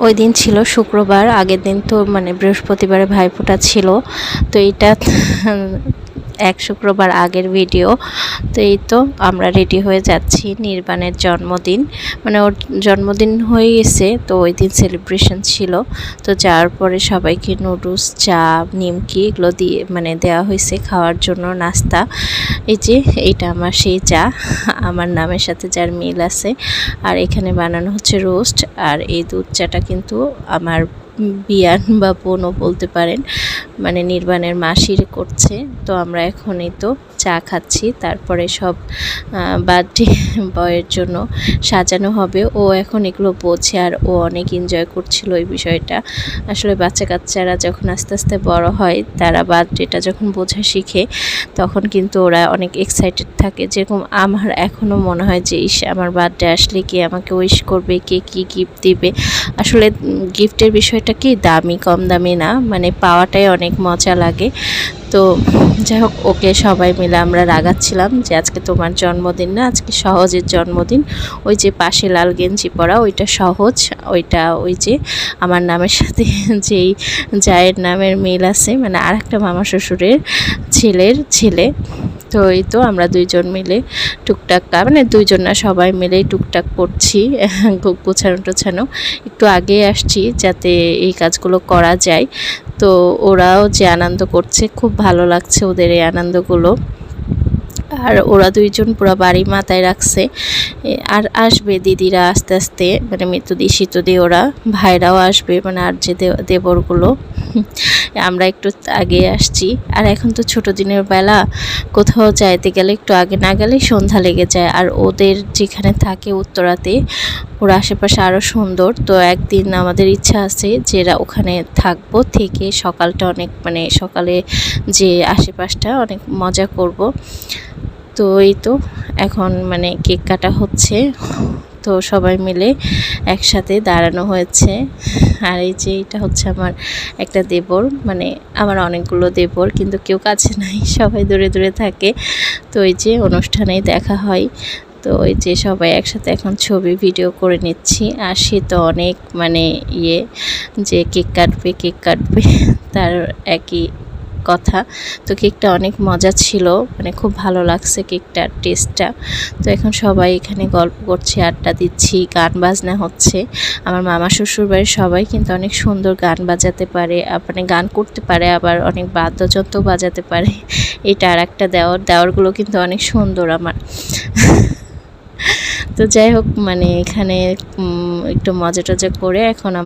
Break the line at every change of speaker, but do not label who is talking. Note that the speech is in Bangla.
ওই দিন ছিল শুক্রবার, আগের দিন তো মানে বৃহস্পতিবারে ভাইফোঁটা ছিল। তো এটা এক শুক্রবার আগের ভিডিও। তো এই তো আমরা রেডি হয়ে যাচ্ছি, নির্বাণের জন্মদিন, মানে ওর জন্মদিন হয়ে গেছে, তো ওই দিন সেলিব্রেশন ছিল। তো যাওয়ার পরে সবাইকে নুডলস, চা, নিমকি এগুলো দিয়ে মানে দেওয়া হয়েছে খাওয়ার জন্য নাস্তা। এই যে এইটা আমার সেই চা, আমার নামের সাথে যার মিল আছে। আর এখানে বানানো হচ্ছে রোস্ট। আর এই দুধ চাটা কিন্তু আমার বিয়ান বা বোনও বলতে পারেন, মানে নির্বাণের মাসির করছে। তো আমরা এখনই তো চা খাচ্ছি, তারপরে সব বার্থডে বয়ের জন্য সাজানো হবে। ও এখন এগুলো বোঝে আর ও অনেক এনজয় করছিল এই বিষয়টা। আসলে বাচ্চা কাচ্চারা যখন আস্তে আস্তে বড় হয়, তারা বার্থডেটা যখন বোঝা শিখে, তখন কিন্তু ওরা অনেক এক্সাইটেড থাকে। যেরকম আমার এখনও মনে হয় যে আমার বার্থডে আসলে কে আমাকে উইশ করবে, কে কী গিফট দিবে। আসলে গিফটের বিষয়টা কি দামি কম দামি না, মানে পাওয়াটাই অনেক মজা লাগে। তো যাই হোক, ওকে সবাই মিলে আমরা রাগাচ্ছিলাম যে আজকে তোমার জন্মদিন না, আজকে সহজের জন্মদিন। ওই যে পাশে লাল গেঞ্জি পরা ওইটা সহজ, ওইটা ওই যে আমার নামের সাথে যেই জায়ের নামের মিল আছে, মানে আর একটা মামা শ্বশুরের ছেলের ছেলে। তো এই তো আমরা দুইজন মিলে টুকটাক, মানে দুইজন না সবাই মিলেই টুকটাক করছি, গোছানো টোছানো। একটু আগে আসছি যাতে এই কাজগুলো করা যায়। তো ওরাও যে আনন্দ করছে, খুব ভালো লাগছে ওদের এই আনন্দগুলো। আর ওরা দুইজন পুরো বাড়ি মাথায় রাখছে। আর আসবে দিদিরা আস্তে আস্তে, মানে মৃত্যুদি শীতদি, ওরা ভাইরাও আসবে, মানে আর যে দেবরগুলো। আমরা একটু আগে আসছি। আর এখন তো ছোটো দিনের বেলা, কোথাও যাইতে গেলে একটু আগে না গেলেই সন্ধ্যা লেগে যায়। আর ওদের যেখানে থাকে উত্তরাতে, ওর আশেপাশে আরও সুন্দর। তো একদিন আমাদের ইচ্ছা আছে যে ওখানে থাকবো, থেকে সকালটা অনেক, মানে সকালে যে আশেপাশটা অনেক মজা করব। তো এই তো এখন মানে কেক কাটা হচ্ছে, তো সবাই মিলে একসাথে দাঁড়ানো হয়েছে। আর এই যে এটা হচ্ছে আমার একটা দেবর, মানে আমার অনেকগুলো দেবর, কিন্তু কেউ কাছে নাই, সবাই দূরে দূরে থাকে। তো এই যে অনুষ্ঠানেই দেখা হয়। তো ওই যে সবাই একসাথে এখন ছবি ভিডিও করে নিচ্ছি। আর সে তো অনেক মানে যে কেক কাটবে তার একই কথা। তো কেকটা অনেক মজা ছিল, মানে খুব ভালো লাগছে কেকটার টেস্টটা। তো এখন সবাই এখানে গল্প করছে, আড্ডা দিচ্ছি, গান বাজনা হচ্ছে। আমার মামা শ্বশুর বাড়ির সবাই কিন্তু অনেক সুন্দর গান বাজাতে পারে, মানে গান করতে পারে, আবার অনেক বাদ্যযন্ত্র বাজাতে পারে। এটা আর একটা দেওরগুলো কিন্তু অনেক সুন্দর আমার। তো যাই হোক, মানে এখানে একটু মজা টজা করে এখন